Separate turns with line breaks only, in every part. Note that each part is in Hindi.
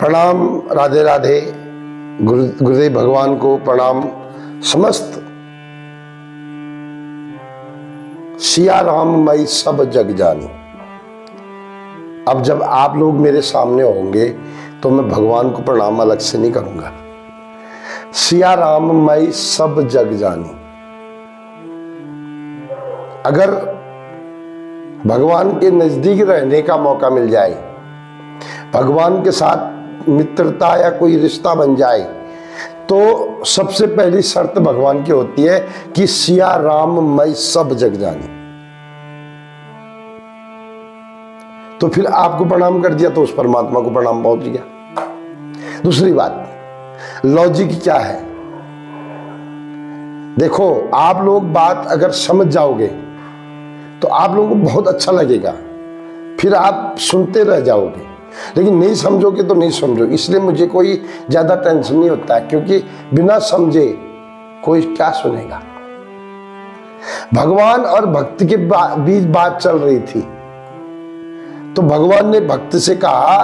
प्रणाम, राधे राधे। गुरुदेव भगवान को प्रणाम। समस्त सिया राम मई सब जग जानी। अब जब आप लोग मेरे सामने होंगे तो मैं भगवान को प्रणाम अलग से नहीं करूंगा। सिया राम मई सब जग जानी। अगर भगवान के नजदीक रहने का मौका मिल जाए, भगवान के साथ मित्रता या कोई रिश्ता बन जाए, तो सबसे पहली शर्त भगवान की होती है कि सिया राम मई सब जग जानी। तो फिर आपको प्रणाम कर दिया तो उस परमात्मा को प्रणाम पहुंच गया। दूसरी बात, लॉजिक क्या है? देखो, आप लोग बात अगर समझ जाओगे तो आप लोगों को बहुत अच्छा लगेगा, फिर आप सुनते रह जाओगे। लेकिन नहीं समझोगे तो नहीं समझोगे। इसलिए मुझे कोई ज्यादा टेंशन नहीं होता है, क्योंकि बिना समझे कोई क्या सुनेगा। भगवान और भक्त के बीच बात चल रही थी, तो भगवान ने भक्त से कहा,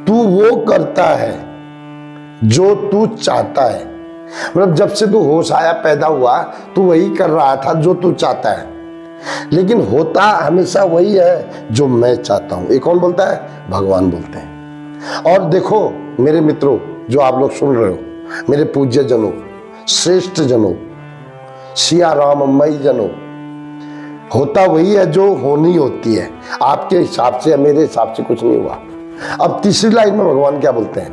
तू वो करता है जो तू चाहता है। मतलब जब से तू होश आया, पैदा हुआ, तू वही कर रहा था जो तू चाहता है, लेकिन होता हमेशा वही है जो मैं चाहता हूं। ये कौन बोलता है? भगवान बोलते हैं। और देखो मेरे मित्रों, जो आप लोग सुन रहे हो, मेरे पूज्य जनों, श्रेष्ठ जनों, सिया राममयी जनों, होता वही है जो होनी होती है। आपके हिसाब से, मेरे हिसाब से कुछ नहीं हुआ। अब तीसरी लाइन में भगवान क्या बोलते हैं?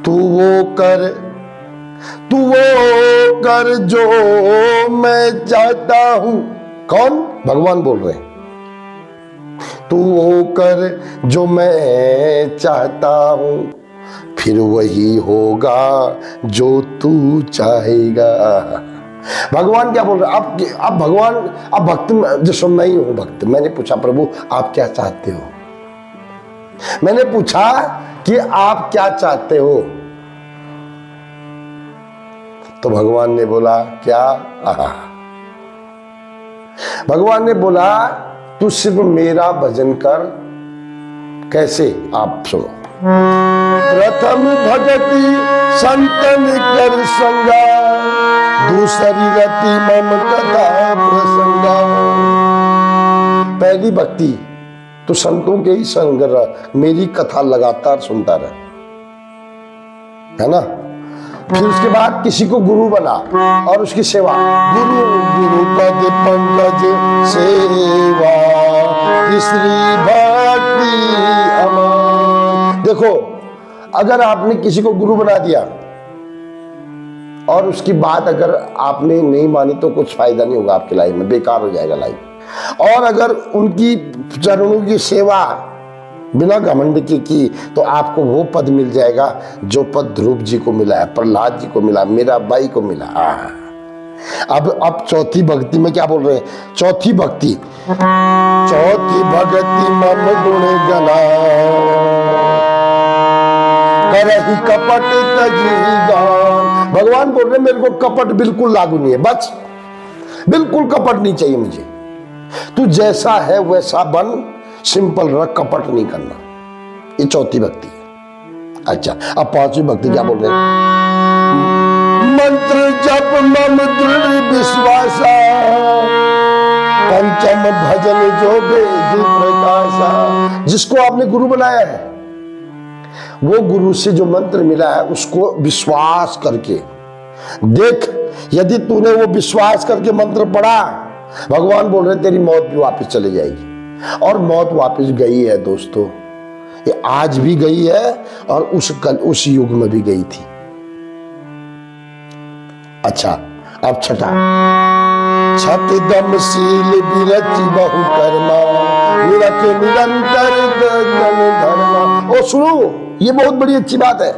तू वो कर जो मैं चाहता हूं। कौन? भगवान बोल रहे हैं। तू वो कर जो मैं चाहता हूं, फिर वही होगा जो तू चाहेगा। भगवान क्या बोल रहे हैं? अब भगवान, अब भक्त, जैसे मैं ही हूं भक्त, मैंने पूछा, प्रभु आप क्या चाहते हो? मैंने पूछा कि आप क्या चाहते हो? तो भगवान ने बोला क्या? भगवान ने बोला, तू सिर्फ मेरा भजन कर। कैसे? आप सुनो। प्रथम भगति संतन कर संगा, दूसरी रति मम कथा प्रसंगा। पहली भक्ति तो संतों के ही संग रह, मेरी कथा लगातार सुनता रह, है ना। फिर उसके बाद किसी को गुरु बना और उसकी सेवा। गुरु पद पंकज सेवा, तीसरी भक्ति अमर। देखो, अगर आपने किसी को गुरु बना दिया और उसकी बात अगर आपने नहीं मानी तो कुछ फायदा नहीं होगा आपकी लाइफ में, बेकार हो जाएगा लाइफ। और अगर उनकी चरणों की सेवा बिना घमंड की तो आपको वो पद मिल जाएगा जो पद ध्रुव जी को मिला है, प्रहलाद जी को मिला, मेरा भाई को मिला। अब चौथी भक्ति में क्या बोल रहे हैं? चौथी भक्ति मम गुण गना, करहि कपट तजी गान। भगवान बोल रहे मेरे को कपट बिल्कुल लागू नहीं है, बस बिल्कुल कपट नहीं चाहिए मुझे। तू जैसा है वैसा बन, सिंपल रख, कपट नहीं करना। ये चौथी भक्ति है। अच्छा, अब पांचवी भक्ति क्या बोल रहे हैं? मंत्र जप मम दृढ़ विश्वासा, पंचम भजन जो वेद प्रकाशा। जिसको आपने गुरु बनाया है, वो गुरु से जो मंत्र मिला है उसको विश्वास करके देख। यदि तूने वो विश्वास करके मंत्र पढ़ा, भगवान बोल रहे तेरी मौत भी वापस चली जाएगी। और मौत वापस गई है दोस्तों, ये आज भी गई है और उस युग में भी गई थी। अच्छा, अब छठा, छठ दम शील विरति बहु कर्मा, निरख निरंतर धर्मा। ओ सुनो, ये बहुत बड़ी अच्छी बात है।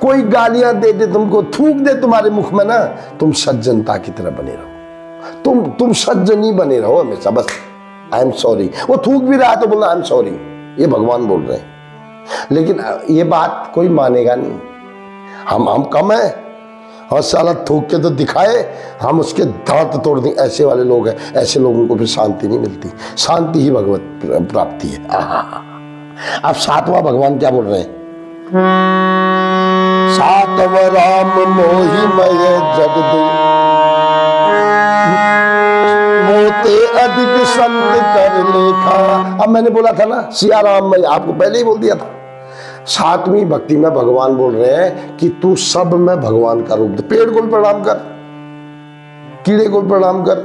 कोई गालियां दे दे तुमको, थूक दे तुम्हारे मुख में ना, तुम सज्जनता की तरह बने रहो। तुम सज्जन ही बने रहो हमेशा। बस आई एम सॉरी, वो थूक भी रहा है तो बोलना आई एम सॉरी, ये भगवान बोल रहे हैं। लेकिन ये बात कोई मानेगा नहीं। हम कम है, और साला थूक के तो दिखाए, हम उसके दांत तोड़ दें। ऐसे वाले लोग हैं, ऐसे लोगों को फिर शांति नहीं मिलती। शांति ही भगवत प्राप्ति है। अब सातवां भगवान क्या बोल रहे हैं? सातव राम मोहि मय जगद, मोते अधिक संत कर लेखा। अब मैंने बोला था ना सिया राम, मैं आपको पहले ही बोल दिया था। सातवीं भक्ति में भगवान बोल रहे हैं कि तू सब में भगवान का रूप दे। पेड़ को भी प्रणाम कर, कीड़े को भी प्रणाम कर,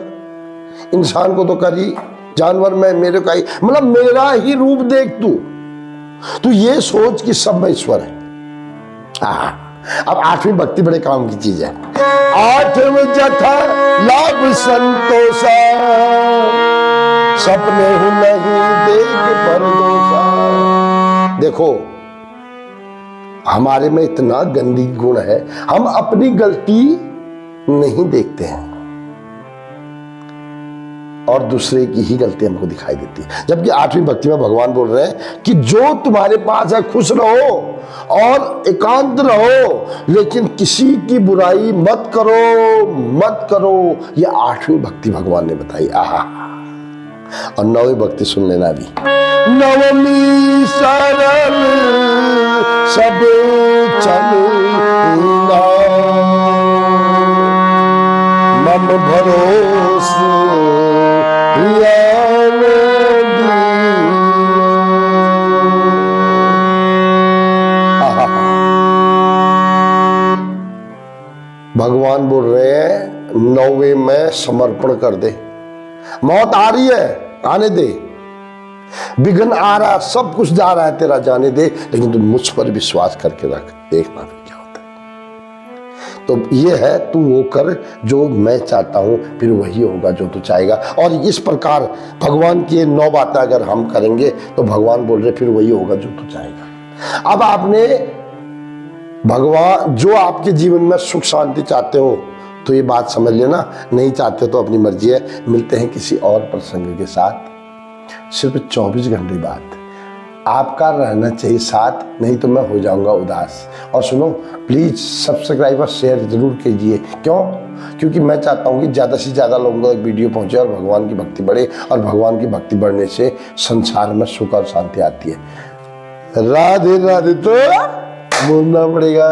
इंसान को तो कर ही, जानवर में मेरे का ही, मतलब मेरा ही रूप देख तू ये सोच कि सब में ईश्वर है। अब आठवीं भक्ति बड़े काम की चीज है। आठवीं जथा लाभ संतोषा, सपने हूं नहीं देख परदोषा। देखो हमारे में इतना गंदी गुण है, हम अपनी गलती नहीं देखते हैं और दूसरे की ही गलती हमको दिखाई देती है। जबकि आठवीं भक्ति में भगवान बोल रहे हैं कि जो तुम्हारे पास है खुश रहो और एकांत रहो, लेकिन किसी की बुराई मत करो। ये आठवीं भक्ति भगवान ने बताई। आहा। और नौवीं भक्ति सुन लेना अभी। नवमी सरल सब चलना, मन भरोसे भगवान बोल रहे हैं नौवे में समर्पण कर दे। मौत आ रही है, आने दे। विघ्न आ रहा, सब कुछ जा रहा है तेरा, जाने दे, लेकिन तुम मुझ पर विश्वास करके रख, देखना फिर क्या होता है। तो ये है, तू वो कर जो मैं चाहता हूं, फिर वही होगा जो तू चाहेगा। और इस प्रकार भगवान की 9 बातें अगर हम करेंगे तो भगवान बोल रहे फिर वही होगा जो तू चाहेगा। अब आपने भगवान जो आपके जीवन में सुख शांति चाहते हो तो ये बात समझ लेना, नहीं चाहते तो अपनी मर्जी है। मिलते हैं किसी और प्रसंग के साथ। सिर्फ 24 घंटे बाद आपका रहना चाहिए साथ, नहीं तो मैं हो जाऊंगा उदास। और सुनो, प्लीज सब्सक्राइब और शेयर जरूर कीजिए। क्यों? क्योंकि मैं चाहता हूं कि ज्यादा से ज्यादा लोगों तक वीडियो पहुंचे और भगवान की भक्ति बढ़े। और भगवान की भक्ति बढ़ने से संसार में सुख और शांति आती है। राधे राधे तो बोलना पड़ेगा।